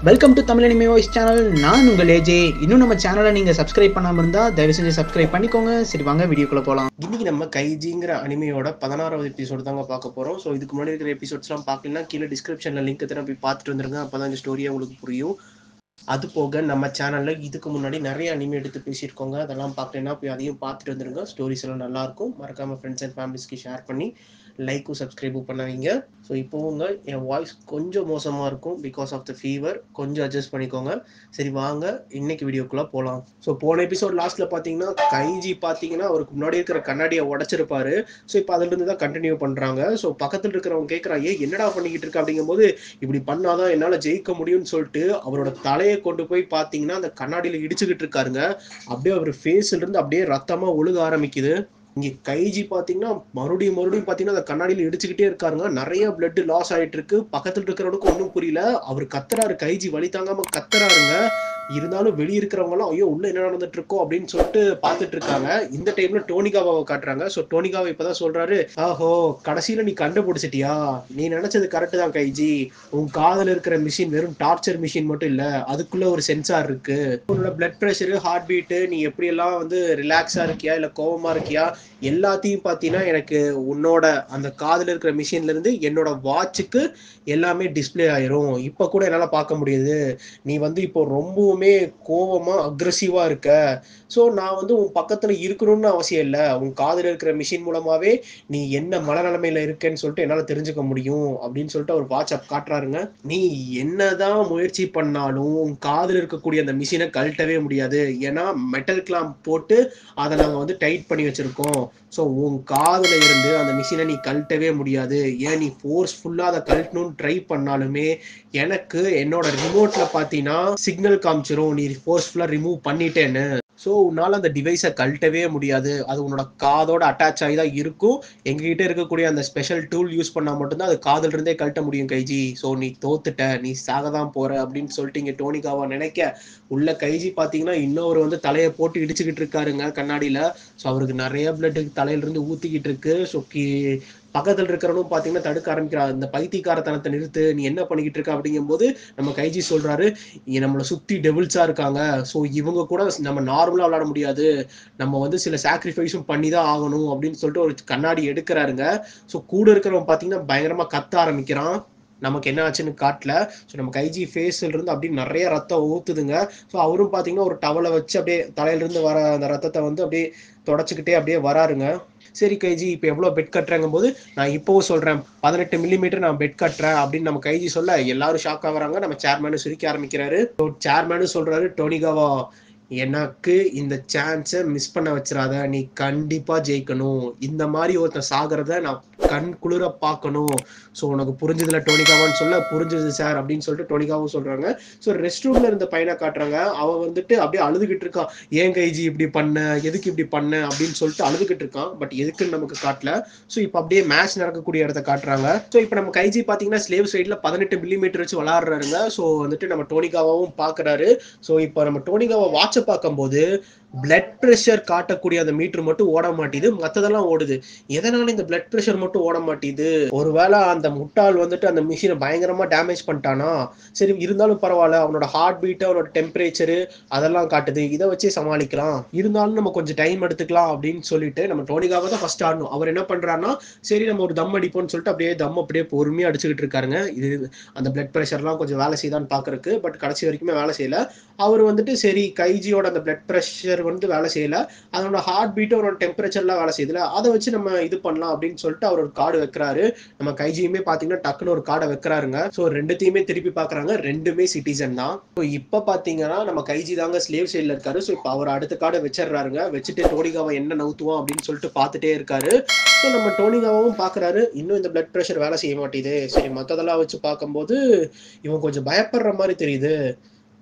Welcome to Tamil anime voice channel. நான் உங்கள் AJ. இன்னும் நம்ம சேனலை நீங்கள் சப்ஸ்கிரைப் பண்ணாமல் இருந்தால் தயவு செஞ்சு சப்ஸ்கிரைப் பண்ணிக்கோங்க. சரி வாங்க வீடியோக்குள்ளே போகலாம். இன்னைக்கு நம்ம கைஜிங்கிற அனிமையோட 16வது எபிசோடு தாங்க பார்க்க போகிறோம். ஸோ இதுக்கு முன்னாடி இருக்கிற எபிசோட்ஸ்லாம் பார்க்கலாம், கீழே டிஸ்கிரிப்ஷனில் லிங்க் தர போய் பார்த்துட்டு வந்துருங்க. அப்போ தான் இந்த ஸ்டோரியை உங்களுக்கு புரியும். அது போக நம்ம சேனலில் இதுக்கு முன்னாடி நிறைய அனிமே எடுத்து பேசியிருக்கோங்க. அதெல்லாம் பார்க்கலன்னா போய் அதையும் பார்த்துட்டு வந்துருங்க. ஸ்டோரிஸ் எல்லாம் நல்லாயிருக்கும். மறக்காமல் ஃப்ரெண்ட்ஸ் அண்ட் ஃபேமிலிஸ்க்கு ஷேர் பண்ணி லைக்கும் சப்ஸ்கிரைபும் பண்ணுவீங்க. ஸோ இப்போவுங்க என் வாய்ஸ் கொஞ்சம் மோசமாக இருக்கும் பிகாஸ் ஆஃப் த ஃபீவர். கொஞ்சம் அட்ஜஸ்ட் பண்ணிக்கோங்க. சரி வாங்க இன்னைக்கு வீடியோக்குள்ளே போகலாம். ஸோ போன எபிசோட் லாஸ்ட்டில் பார்த்தீங்கன்னா கைஜி பார்த்தீங்கன்னா அவருக்கு முன்னாடி இருக்கிற கண்ணாடியை உடச்சிருப்பாரு. ஸோ இப்போ அதுலேருந்து தான் கண்டினியூ பண்ணுறாங்க. ஸோ பக்கத்தில் இருக்கிறவங்க கேட்குறாங்க, என்னடா பண்ணிக்கிட்டு இருக்க அப்படிங்கும்போது, இப்படி பண்ணாதான் என்னால் ஜெயிக்க முடியும்னு சொல்லிட்டு அவரோட தலையை கொண்டு போய் பார்த்தீங்கன்னா அந்த கண்ணாடியில் இடிச்சுக்கிட்டு இருக்காருங்க. அப்படியே அவர் ஃபேஸ்ல இருந்து அப்படியே ரத்தமாக ஒழுக ஆரம்பிக்குது. இங்கே கைஜி பார்த்தீங்கன்னா மறுபடியும் பார்த்தீங்கன்னா அந்த கண்ணாடியில் இடிச்சுக்கிட்டே இருக்காருங்க. நிறைய பிளட் லாஸ் ஆகிட்டு இருக்கு. பக்கத்தில் இருக்கிறவனுக்கு ஒன்றும் புரியல. அவர் கத்துறாரு, கைஜி வலி தாங்காம கத்துறாருங்க. இருந்தாலும் வெளியே இருக்கிறவங்களாம் ஐயோ உள்ள என்ன நடந்துட்டு இருக்கோம் அப்படின்னு சொல்லிட்டு பார்த்துட்டு இருக்காங்க. இந்த டைம்ல டோனிகாவாவை காட்டுறாங்க. ஸோ டோனிகாவை இப்பதான் சொல்றாரு, ஆஹோ கடைசியில நீ கண்டுபிடிச்சிட்டியா, நீ நினைச்சது கரெக்ட் தான் கைஜி. உன் காதல் இருக்கிற மிஷின் வெறும் டார்ச்சர் மிஷின் மட்டும் இல்ல, அதுக்குள்ள ஒரு சென்சார் இருக்கு. உன்னோட பிளட் ப்ரெஷரு, ஹார்ட் பீட்டு, நீ எப்படி எல்லாம் வந்து ரிலாக்ஸா இருக்கியா இல்ல கோவமா இருக்கியா, எல்லாத்தையும் பார்த்தீங்கன்னா எனக்கு உன்னோட அந்த காதில் இருக்கிற மிஷின்ல இருந்து என்னோட வாட்சுக்கு எல்லாமே டிஸ்பிளே ஆயிரும். இப்போ கூட என்னால் பார்க்க முடியுது. நீ வந்து இப்போ ரொம்பவுமே கோவமா அக்ரெசிவா இருக்க. ஸோ நான் வந்து உன் பக்கத்துல இருக்கணும்னு அவசியம் இல்லை. உன் காதில் இருக்கிற மிஷின் மூலமாவே நீ என்ன மனநிலைமையில இருக்கேன்னு சொல்லிட்டு என்னால் தெரிஞ்சுக்க முடியும் அப்படின்னு சொல்லிட்டு அவர் வாட்ஸ்அப் காட்டுறாருங்க. நீ என்னதான் முயற்சி பண்ணாலும் உன் காதில் இருக்கக்கூடிய அந்த மிஷினை கழட்டவே முடியாது. ஏன்னா மெட்டல் கிளாம்ப் போட்டு அதை நாங்கள் வந்து டைட் பண்ணி வச்சிருக்கோம். ஸோ உன் காதில் இருந்து அந்த மிஷினை நீ கழட்டவே முடியாது. ஏன் நீ ஃபோர்ஸ்ஃபுல்லாக அதை கழட்டணும்னு ட்ரை பண்ணாலுமே எனக்கு என்னோட ரிமோட்ல பார்த்தீங்கன்னா சிக்னல் காமிச்சிரும் நீ ஃபோர்ஸ்ஃபுல்லாக ரிமூவ் பண்ணிட்டேன்னு. ஸோ உன்னால் அந்த டிவைஸை கழட்டவே முடியாது. அது உன்னோட காதோட அட்டாச் ஆகி தான் இருக்கும். எங்ககிட்ட இருக்கக்கூடிய அந்த ஸ்பெஷல் டூல் யூஸ் பண்ணால் மட்டும்தான் அது காதில் இருந்தே கழட்ட முடியும் கைஜி. ஸோ நீ தோத்துட்ட, நீ சாக தான் போற அப்படின்னு சொல்லிட்டு இங்கே டோனிகாவா நினைக்க உள்ள கைஜி பார்த்தீங்கன்னா இன்னொரு வந்து தலையை போட்டு இடிச்சுக்கிட்டு இருக்காருங்க கண்ணாடியில். ஸோ அவருக்கு நிறைய பிளட் தலையிலிருந்து ஊற்றிக்கிட்டு இருக்கு. ஸோ பக்கத்தில் இருக்கிறவனும் பார்த்தீங்கன்னா தடுக்க ஆரம்பிக்கிறார், இந்த பைத்தியக்காரத்தனத்தை நிறுத்து, நீ என்ன பண்ணிக்கிட்டு இருக்க அப்படிங்கும்போது நம்ம கைஜி சொல்றாரு, நம்மளை சுற்றி டெவில்ஸா இருக்காங்க. ஸோ இவங்க கூட நம்ம நார்மலாக விளையாட முடியாது, நம்ம வந்து சில சாக்ரிஃபைஸும் பண்ணி தான் ஆகணும் அப்படின்னு சொல்லிட்டு ஒரு கண்ணாடி எடுக்கிறாருங்க. ஸோ கூட இருக்கிறவன் பார்த்தீங்கன்னா பயங்கரமாக கத்த ஆரம்பிக்கிறான். நமக்கு என்ன ஆச்சுன்னு காட்டல. ஸோ நம்ம கைஜி ஃபேஸ்ல இருந்து அப்படியே நிறைய ரத்தம் ஊத்துதுங்க. ஸோ அவரும் பார்த்தீங்கன்னா ஒரு டவலை வச்சு அப்படியே தலையிலிருந்து வர அந்த ரத்தத்தை வந்து அப்படியே தொடச்சிக்கிட்டே அப்படியே வராருங்க. சரி கைஜி இப்போ எவ்வளோ பெட் கட்டுறாங்கும் போது, நான் இப்போவும் சொல்கிறேன் 18 மில்லிமீட்டர் நான் பெட் கட்டுறேன் அப்படின்னு நம்ம கைஜி சொல்ல எல்லாரும் ஷாக் ஆகுறாங்க. நம்ம சேர்மேனு சிரிக்க ஆரம்பிக்கிறாரு. சேர்மேனு சொல்றாரு, டோனிகாவா எனக்கு இந்த சான்ஸை மிஸ் பண்ண வச்சிடாத, நீ கண்டிப்பா ஜெயிக்கணும். இந்த மாதிரி ஒருத்தன் சாகிறத நான் கண் குளிர பார்க்கணும். ஸோ உனக்கு புரிஞ்சதுல டோனிகாவான்னு சொல்ல, புரிஞ்சது சார் அப்படின்னு சொல்லிட்டு டோனிகாவும் சொல்றாங்க. ஸோ ரெஸ்ட் ரூம்ல இருந்த பையனை காட்டுறாங்க. அவன் வந்துட்டு அப்படியே அழுதுகிட்டு இருக்கான். ஏன் கைஜி இப்படி பண்ண, எதுக்கு இப்படி பண்ண அப்படின்னு சொல்லிட்டு அழுதுகிட்டு இருக்கான். பட் எதுக்குன்னு நமக்கு காட்டல. ஸோ இப்போ அப்படியே மேட்ச் நடக்கக்கூடிய இடத்த காட்டுறாங்க. ஸோ இப்போ நம்ம கைஜி பார்த்தீங்கன்னா ஸ்லேவ் சைடில் 18 மில்லிமீட்டர் வச்சு விளாடுறாருங்க. ஸோ வந்துட்டு நம்ம டோனிகாவாவும் பார்க்குறாரு. ஸோ இப்போ நம்ம டோனிகாவை வாட்ச பார்க்கும்போது பிளட் ப்ரெஷர் காட்டக்கூடிய அந்த மீட்டர் மட்டும் ஓட மாட்டேது, மற்றதெல்லாம் ஓடுது. எதனால இந்த பிளட் ப்ரெஷர் மட்டும் ஓட மாட்டேது? ஒருவேளை அந்த முட்டாள் வந்துட்டு அந்த மிஷினை பயங்கரமா டேமேஜ் பண்ணிட்டானா? சரி இருந்தாலும் பரவாயில்ல, அவனோட ஹார்ட் பீட்டு, அவனோட டெம்பரேச்சரு அதெல்லாம் காட்டுது, இதை வச்சே சமாளிக்கலாம். இருந்தாலும் நம்ம கொஞ்சம் டைம் எடுத்துக்கலாம் அப்படின்னு சொல்லிட்டு நம்ம டோனிகாவை தான் ஃபர்ஸ்ட் ஆடணும். அவர் என்ன பண்றாருன்னா, சரி நம்ம ஒரு தம் அடிப்போம்னு சொல்லிட்டு அப்படியே தம் அப்படியே பொறுமையா அடிச்சுக்கிட்டு இருக்காருங்க. இது அந்த பிளட் ப்ரெஷர்லாம் கொஞ்சம் வேலை செய்தான்னு பாக்குறதுக்கு. பட் கடைசி வரைக்குமே வேலை செய்யல. அவர் வந்துட்டு சரி கைஜியோட அந்த பிளட் ப்ரெஷர் வந்து வேலை செய்யல, அதோட ஹார்ட் பீட்டு, அவரோட டெம்பரேச்சர்லாம் வேலை செய்யல, அதை வச்சு நம்ம இது பண்ணலாம் அப்படின்னு சொல்லிட்டு அவர் ஒரு கார்டு வைக்கிறாரு. நம்ம கைஜியுமே பாத்தீங்கன்னா டக்குன்னு ஒரு கார்டை வைக்கிறாருங்க. ஸோ ரெண்டுத்தையுமே திருப்பி பாக்குறாங்க, ரெண்டுமே சிட்டிசன் தான். ஸோ இப்போ பாத்தீங்கன்னா நம்ம கைஜி தாங்க ஸ்லேவ் சைட்ல இருக்காரு. ஸோ இப்போ அவர் அடுத்த கார்டை வச்சிடறாருங்க. வச்சுட்டு டோனிகாவை என்ன நவுத்துவோம் அப்படின்னு சொல்லிட்டு பார்த்துட்டே இருக்காரு. ஸோ நம்ம டோனிகாவும் பாக்குறாரு, இன்னும் இந்த பிளட் ப்ரெஷர் வேலை செய்ய மாட்டேது. சரி மற்றதெல்லாம் வச்சு பார்க்கும்போது இவன் கொஞ்சம் பயப்படுற மாதிரி தெரியுது.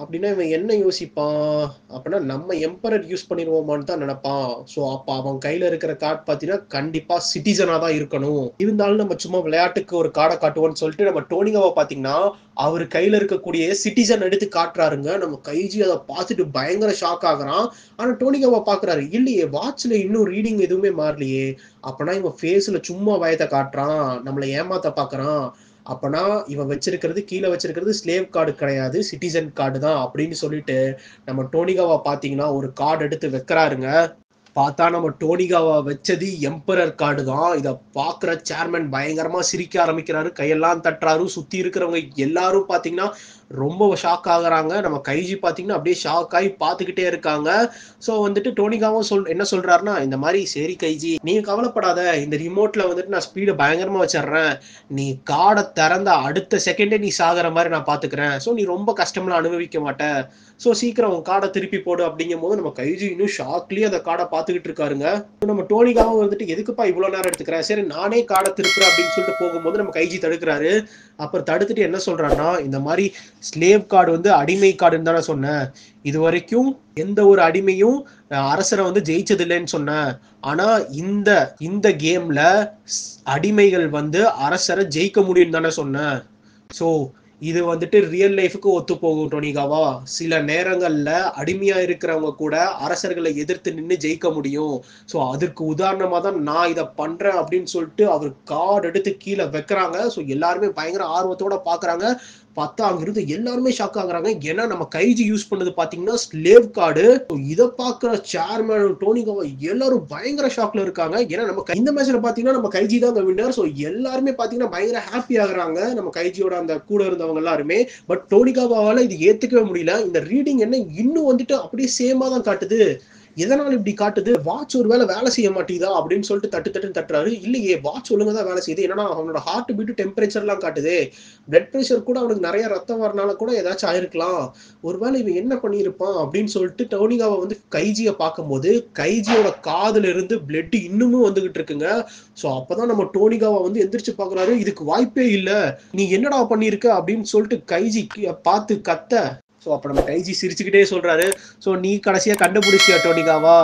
அப்படின்னா இவன் என்ன யோசிப்பான் அப்படின்னா, நம்ம எம்பரர் யூஸ் பண்ணிடுவோமான்னு தான் நினைப்பான். ஸோ அப்போ அவன் கையில இருக்கிற கார்டு பார்த்தீங்கன்னா கண்டிப்பா சிட்டிசனா தான் இருக்கணும். இருந்தாலும் நம்ம சும்மா விளையாட்டுக்கு ஒரு கார்டை காட்டுவோம்னு சொல்லிட்டு நம்ம டோனிகாவை பார்த்தீங்கன்னா அவர் கையில இருக்கக்கூடிய சிட்டிசன் எடுத்து காட்டுறாருங்க. நம்ம கைஜி அதை பார்த்துட்டு பயங்கர ஷாக் ஆகுறான். ஆனா டோனிகாவை பாக்குறாரு, இல்லையே வாட்ச்ல இன்னும் ரீடிங் எதுவுமே மாறலையே. அப்பனா இவன் ஃபேஸ்ல சும்மா பயத்தை காட்டுறான், நம்மளை ஏமாத்த பாக்குறான். அப்பனா இவன் வச்சிருக்கிறது கீழே வச்சிருக்கிறது ஸ்லேவ் கார்டு கிடையாது, சிட்டிசன் கார்டு தான் அப்படின்னு சொல்லிட்டு நம்ம டோனிகாவா பாத்தீங்கன்னா ஒரு கார்டு எடுத்து வைக்கிறாருங்க. பார்த்தா நம்ம டோனிகாவா வச்சது எம்பரர் கார்டு தான். இதை பாக்குற சேர்மன் பயங்கரமா சிரிக்க ஆரம்பிக்கிறாரு, கையெல்லாம் தட்டுறாரு. சுத்தி இருக்கிறவங்க எல்லாரும் பாத்தீங்கன்னா ரொம்ப ஷாக் ஆகுறாங்க. நம்ம கைஜி பாத்தீங்கன்னா அப்படியே ஷாக் ஆகி பார்த்துக்கிட்டே இருக்காங்க. ஸோ வந்துட்டு டோனிகாவும் என்ன சொல்றாருன்னா, இந்த மாதிரி சரி கைஜி நீ கவலைப்படாத, இந்த ரிமோட்ல வந்துட்டு நான் ஸ்பீடை பயங்கரமா வச்சிடுறேன், நீ கார்டை திறந்த அடுத்த செகண்டே நீ சாகிற மாதிரி நான் பாத்துக்கிறேன், ஸோ நீ ரொம்ப கஷ்டம்லாம் அனுபவிக்க மாட்டேன், ஸோ சீக்கிரம் உன் கார்டை திருப்பி போடு அப்படிங்கும் போது நம்ம கைஜி இன்னும் ஷாக்லயே அந்த கார்டை பார்த்துக்கிட்டு இருக்காருங்க. நம்ம டோனிகாவும் வந்துட்டு எதுக்குப்பா இவ்வளவு நேரம் எடுத்துக்கிறேன், சரி நானே கார்டை திருப்புறேன் அப்படின்னு சொல்லிட்டு போகும்போது நம்ம கைஜி தடுக்கிறாரு. அப்புறம் தடுத்துட்டு என்ன சொல்றாருன்னா, இந்த மாதிரி ஸ்லேவ் கார்டு வந்து அடிமை கார்டுன்னு தானே சொன்னேன், இது வரைக்கும் எந்த ஒரு அடிமையும் அரசரை வந்து ஜெயிச்சது இல்லைன்னு சொன்னேன், ஆனா இந்த கேம்ல அடிமைகள் வந்து அரசரை ஜெயிக்க முடியும்னு தானே சொன்னேன், ஸோ இது வந்துட்டு ரியல் லைஃபுக்கு ஒத்து போகும் டோனிகாவா, சில நேரங்கள்ல அடிமையா இருக்கிறவங்க கூட அரசர்களை எதிர்த்து நின்று ஜெயிக்க முடியும், ஸோ அதுக்கு உதாரணமா தான் நான் இதை பண்றேன் அப்படின்னு சொல்லிட்டு அவர் கார்டு எடுத்து கீழே வைக்கிறாங்க. ஸோ எல்லாருமே பயங்கர ஆர்வத்தோட பாக்குறாங்க. பார்த்தா அங்கிருந்து எல்லாருமே ஷாக் ஆகுறாங்க. ஏன்னா நம்ம கைஜி யூஸ் பண்ணது பாத்தீங்கன்னா ஸ்லேவ் கார்டு. இதை பாக்குற சேர்மன் டோனிகாவா எல்லாரும் பயங்கர ஷாக்ல இருக்காங்க. ஏன்னா நம்ம இந்த மேட்ச்ல பாத்தீங்கன்னா நம்ம கைஜி தான் வின்னர். ஸோ எல்லாருமே பாத்தீங்கன்னா பயங்கர ஹாப்பி ஆகுறாங்க, நம்ம கைஜியோட அந்த கூட இருந்தவங்க எல்லாருமே. பட் டோனிகாவால இது ஏத்துக்கவே முடியல. இந்த ரீடிங் என்ன இன்னும் வந்துட்டு அப்படியே சேமா தான் காட்டுது, எதனால இப்படி காட்டுது, வாட்ச் ஒரு வேலை செய்ய மாட்டேதா அப்படின்னு சொல்லிட்டு தட்டுறாரு. இல்லையே, வாட்ச் ஒழுங்கா தான் வேலை செய்யுது, என்னன்னா அவனோட ஹார்ட் பீட் டெம்பரேச்சர் எல்லாம் காட்டுது, பிளட் பிரஷர் கூட அவனுக்கு நிறைய ரத்தம் வரனால கூட ஏதாச்சும் ஆயிருக்கலாம், ஒருவேளை இவன் என்ன பண்ணியிருப்பான் அப்படின்னு சொல்லிட்டு டோனிகாவை வந்து கைஜியை பார்க்கும்போது கைஜியோட காதுல இருந்து பிளட் இன்னமும் வந்துகிட்டு இருக்குங்க. ஸோ அப்பதான் நம்ம டோனிகாவை வந்து எந்திரிச்சு பாக்குறாரு, இதுக்கு வாய்ப்பே இல்லை, நீ என்னடா பண்ணியிருக்க அப்படின்னு சொல்லிட்டு கைஜி பார்த்து கத்த. ஸோ அப்போ நம்ம கைஜி சிரிச்சுக்கிட்டே சொல்றாரு, ஸோ நீ கடைசியா கண்டுபிடிச்சியா டோனிகாவா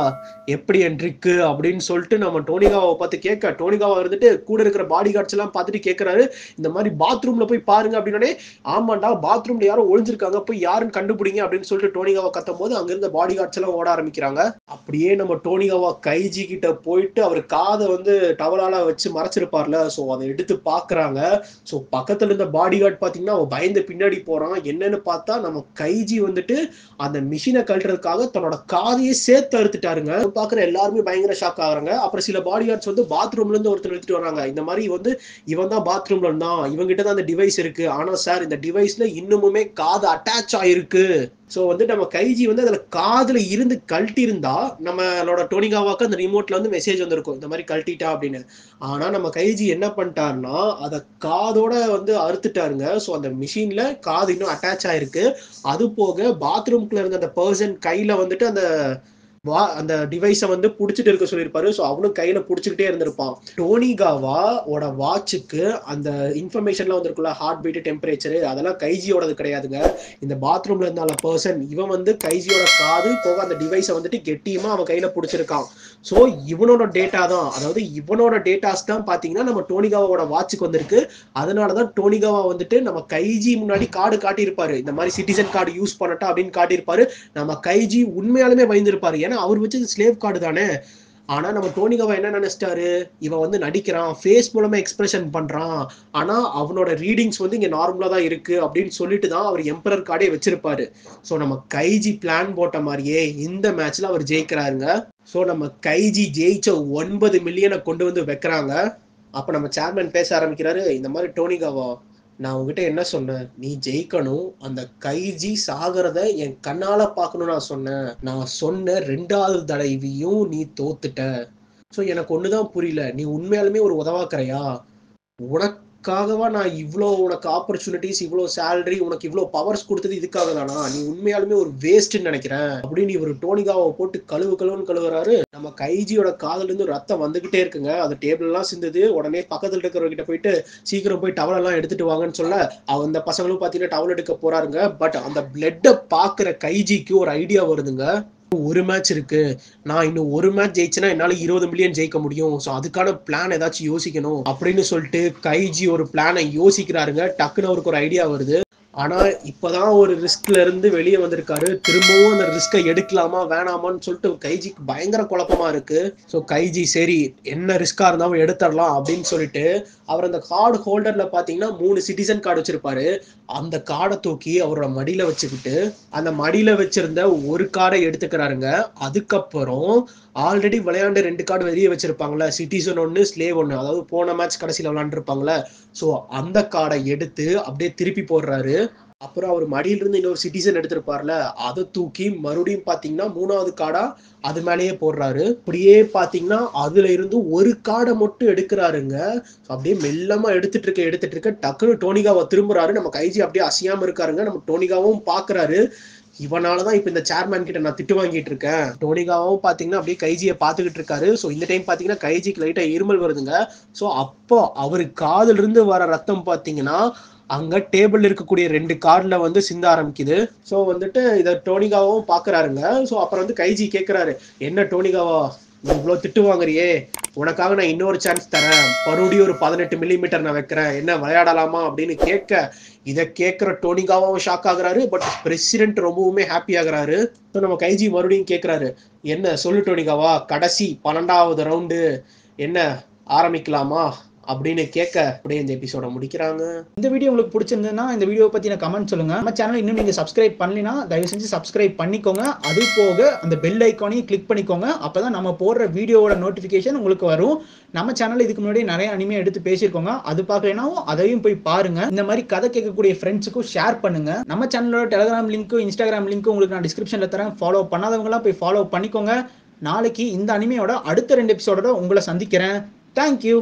எப்படி என் ட்ரிக்கு அப்படின்னு சொல்லிட்டு நம்ம டோனிகாவை பார்த்து கேட்க, டோனிகாவா இருந்துட்டு கூட இருக்கிற பாடி கார்ட்ஸ் எல்லாம் பார்த்துட்டு கேட்கறாரு, இந்த மாதிரி பாத்ரூம்ல போய் பாருங்க அப்படின்னே, ஆமாண்டா பாத்ரூம்ல யாரும் ஒழிஞ்சிருக்காங்க போய் யாருன்னு கண்டுபிடிங்க அப்படின்னு சொல்லிட்டு டோனிகாவா கத்தும் போது அங்க இருந்த பாடி கார்ட்ஸ் எல்லாம் ஓட ஆரம்பிக்கிறாங்க. அப்படியே நம்ம டோனிகாவா கைஜி கிட்ட போயிட்டு அவர் காதை வந்து டவலால வச்சு மறைச்சிருப்பார்ல, ஸோ அதை எடுத்து பாக்குறாங்க. ஸோ பக்கத்துல இருந்த பாடி கார்டு பாத்தீங்கன்னா அவன் பயந்து பின்னாடி போறான். என்னன்னு பார்த்தா நம்ம கைஜி வந்துட்டு அந்த மிஷினை கழட்டுறதுக்காக தன்னோட காதையே சேர்த்து அறுத்துட்டாருங்க. பாக்குற எல்லாருமே பயங்கர ஷாக் ஆகுறாங்க. அப்புறம் சில பாடி கார்ட்ஸ் வந்து பாத்ரூம்ல இருந்து ஒருத்தர் எடுத்துட்டு வராங்க, இந்த மாதிரி வந்து இவன் தான் பாத்ரூம்ல இருந்தான், இவங்கிட்ட தான் அந்த டிவைஸ் இருக்கு, ஆனா சார் இந்த டிவைஸ்ல இன்னுமுமே காது அட்டாச் ஆயிருக்கு. ஸோ வந்து நம்ம கைஜி வந்து அதுல காதுல இருந்து கழட்டி இருந்தா நம்மளோட டோனிகாவாக்கு அந்த ரிமோட்ல வந்து மெசேஜ் வந்திருக்கும், இந்த மாதிரி கழட்டிட்டா அப்படின்னு. ஆனா நம்ம கைஜி என்ன பண்ணிட்டாருன்னா அதை காதோட வந்து அறுத்துட்டாருங்க. ஸோ அந்த மிஷின்ல காது இன்னும் அட்டாச் ஆயிருக்கு. அது போக பாத்ரூம்குள்ள இருந்த அந்த பர்சன் கையில வந்துட்டு அந்த டிவைஸை வந்து புடிச்சிட்டு இருக்க சொல்லியிருப்பாரு. ஸோ அவனும் கையில புடிச்சுக்கிட்டே இருந்திருப்பான். டோனிகாவாவோட வாட்சுக்கு அந்த இன்ஃபர்மேஷன்லாம் வந்திருக்குல்ல, ஹார்ட் பீட் டெம்பரேச்சர், அதெல்லாம் கைஜியோடது கிடையாதுங்க. இந்த பாத்ரூம்ல இருந்தால பர்சன் இவன் வந்து கைஜியோட காது போக அந்த டிவைஸை வந்துட்டு கெட்டியமா அவன் கையில புடிச்சிருக்கான். ஸோ இவனோட டேட்டா தான், அதாவது இவனோட டேட்டாஸ் தான் பாத்தீங்கன்னா நம்ம டோனிகாவோட வாட்சுக்கு வந்திருக்கு. அதனாலதான் டோனிகாவா வந்துட்டு நம்ம கைஜி முன்னாடி கார்டு காட்டியிருப்பாரு, இந்த மாதிரி சிட்டிசன் கார்டு யூஸ் பண்ணட்டா அப்படின்னு காட்டியிருப்பாரு. நம்ம கைஜி உண்மையாலுமே பயந்துருப்பாரு, ஏன்னா அவர் வச்சது ஸ்லேவ் கார்டு தானே. ஆனா நம்ம டோனிகாவா என்ன நினைச்சிட்டாரு, இவன் வந்து நடிக்கிறான், ஃபேஸ் மூலமா எக்ஸ்பிரஷன் பண்றான், ஆனா அவனோட ரீடிங்ஸ் வந்து இங்க நார்மலா தான் இருக்கு அப்படின்னு சொல்லிட்டு தான் அவர் எம்பரர் கார்டே வச்சிருப்பாரு. ஸோ நம்ம கைஜி பிளான் போட்ட மாதிரியே இந்த மேட்ச்ல அவர் ஜெயிக்கிறாருங்க. ஸோ நம்ம கைஜி ஜெயிச்ச 9 மில்லியனை கொண்டு வந்து வைக்கிறாங்க. அப்ப நம்ம சேர்மன் பேச ஆரம்பிக்கிறாரு, இந்த மாதிரி டோனிகாவா நான் உங்ககிட்ட என்ன சொன்னேன், நீ ஜெயிக்கணும், அந்த கைஜி சாகிறத என் கண்ணால பார்க்கணும் நான் சொன்ன 2வது தடவையும் நீ தோத்துட்ட. ஸோ எனக்கு ஒண்ணுதான் புரியல, நீ உண்மையாலுமே ஒரு உதவாக்கறையா, உனக்காகவா நான் இவ்வளோ உனக்கு ஆப்பர்ச்சுனிட்டிஸ், இவ்வளோ சேலரி, உனக்கு இவ்வளோ பவர்ஸ் கொடுத்தது இதுக்காக தானா, நீ உண்மையாலுமே ஒரு வேஸ்ட்ன்னு நினைக்கிறேன் அப்படின்னு இவர் டோனிகாவை போட்டு கழுவுன்னு கழுவுறாரு. நம்ம கைஜியோட காதுல இருந்து ரத்தம் வந்துகிட்டே இருக்குங்க. அது டேபிள் எல்லாம் சிந்தது. உடனே பக்கத்துல இருக்கிறவர்கிட்ட போயிட்டு சீக்கிரம் போய் டவல் எல்லாம் எடுத்துட்டு வாங்கன்னு சொல்ல அந்த பசங்களும் பாத்தீங்கன்னா டவல் எடுக்க போறாருங்க. பட் அந்த பிளட்டை பாக்குற கைஜிக்கு ஒரு ஐடியா வருதுங்க, ஒரு மேட்ச் இருக்கு, நான் இன்னும் ஒரு மேட்ச் ஜெயிச்சேன்னா என்னால 20 மில்லியன் ஜெயிக்க முடியும், ஸோ அதுக்கான பிளான் ஏதாச்சும் யோசிக்கணும் அப்படின்னு சொல்லிட்டு கைஜி ஒரு பிளானை யோசிக்கிறாருங்க. டக்குன்னு அவருக்கு ஒரு ஐடியா வருது. ஆனா இப்பதான் ஒரு ரிஸ்க்ல இருந்து வெளியே வந்திருக்காரு. திரும்பவும் அந்த ரிஸ்கை எடுக்கலாமா வேணாமான்னு சொல்லிட்டு கைஜிக்கு பயங்கர குழப்பமா இருக்கு. ஸோ கைஜி சரி என்ன ரிஸ்கா இருந்தாலும் எடுத்துடலாம் அப்படின்னு சொல்லிட்டு அவர் அந்த கார்டு ஹோல்டர்ல பாத்தீங்கன்னா 3 சிட்டிசன் கார்டு வச்சிருப்பாரு. அந்த கார்டை தூக்கி அவரோட மடியில வச்சுக்கிட்டு அந்த மடியில வச்சிருந்த ஒரு கார்டை எடுத்துக்கிறாருங்க. அதுக்கப்புறம் ஆல்ரெடி விளையாண்டு 2 கார்டு வெளியே வச்சிருப்பாங்களே, சிட்டிசன் ஒன்று ஸ்லேவ் ஒன்று, அதாவது போன மேட்ச் கடைசியில் விளையாண்டுருப்பாங்களே, ஸோ அந்த கார்டை எடுத்து அப்படியே திருப்பி போடுறாரு. அப்புறம் அவர் மடியிலிருந்து இன்னொரு சிட்டிசன் எடுத்திருப்பார்ல, அதை தூக்கி மறுபடியும் பாத்தீங்கன்னா 3வது கார்டா அது மேலேயே போடுறாரு. அப்படியே பாத்தீங்கன்னா அதுல இருந்து ஒரு கார்டை மட்டும் எடுக்கிறாருங்க. அப்படியே மெல்லமா எடுத்துட்டு இருக்க டக்குனு டோனிகாவை திரும்புறாரு. நம்ம கைஜி அப்படியே அசையாம இருக்காருங்க. நம்ம டோனிகாவும் பாக்குறாரு. இவனாலதான் இப்ப இந்த சேர்மேன் கிட்ட நான் திட்டு வாங்கிட்டு இருக்கேன். டோனிகாவும் பாத்தீங்கன்னா அப்படியே கைஜியை பாத்துக்கிட்டு இருக்காரு. ஸோ இந்த டைம் பாத்தீங்கன்னா கைஜிக்கு லைட்டா இருமல் வருதுங்க. ஸோ அப்போ அவரு காதுல இருந்து வர ரத்தம் பாத்தீங்கன்னா அங்க டேபிள் இருக்கக்கூடிய 2 கார்டுல வந்து சிந்த ஆரம்பிக்குது. ஸோ வந்துட்டு இதை டோனிகாவும் பாக்குறாருங்க. ஸோ அப்புறம் வந்து கைஜி கேட்கிறாரு, என்ன டோனிகாவா இவ்வளவு திட்டு வாங்குறியே, உனக்காக நான் இன்னொரு சான்ஸ் தரேன், மறுபடியும் ஒரு 18 மில்லிமீட்டர் நான் வைக்கிறேன், என்ன விளையாடலாமா அப்படின்னு கேட்க, இதை கேட்கிற டோனிகாவும் ஷாக் ஆகுறாரு. பட் பிரசிடென்ட் ரொம்பவுமே ஹாப்பி ஆகுறாரு. ஸோ நம்ம கைஜி மறுபடியும் கேட்கிறாரு, என்ன சொல்லு டோனிகாவா, கடைசி 12வது ரவுண்டு என்ன ஆரம்பிக்கலாமா அப்படின்னு கேட்க அப்படியே இந்த எபிசோட முடிக்கிறாங்க. இந்த வீடியோ உங்களுக்கு பிடிச்சிருந்ததுன்னா இந்த வீடியோ பத்தின கமெண்ட் சொல்லுங்க. நம்ம சேனல் இன்னும் நீங்க சப்ஸ்கிரைப் பண்ணலினா தயவு செஞ்சு சப்ஸ்கிரைப் பண்ணிக்கோங்க. அது போக அந்த பெல் ஐக்கானையும் கிளிக் பண்ணிக்கோங்க. அப்பதான் நம்ம போடுற வீடியோவோட நோட்டிபிகேஷன் உங்களுக்கு வரும். நம்ம சேனல்ல இதுக்கு முன்னாடி நிறைய அனிமே எடுத்து பேசியிருக்கோங்க. அது பார்க்கலனாவும் அதையும் போய் பாருங்க. இந்த மாதிரி கதை கேட்கக்கூடிய ஃப்ரெண்ட்ஸுக்கும் ஷேர் பண்ணுங்க. நம்ம சேனலோட டெலிகிராம் லிங்க்கும் இன்ஸ்டாகிராம் லிங்க்கும் உங்களுக்கு நான் டிஸ்கிரிப்ஷன்ல தரேன். ஃபாலோ பண்ணாதவங்களாம் போய் ஃபாலோ பண்ணிக்கோங்க. நாளைக்கு இந்த அனிமையோட அடுத்த 2 எபிசோடோட உங்களை சந்திக்கிறேன். தேங்க்யூ.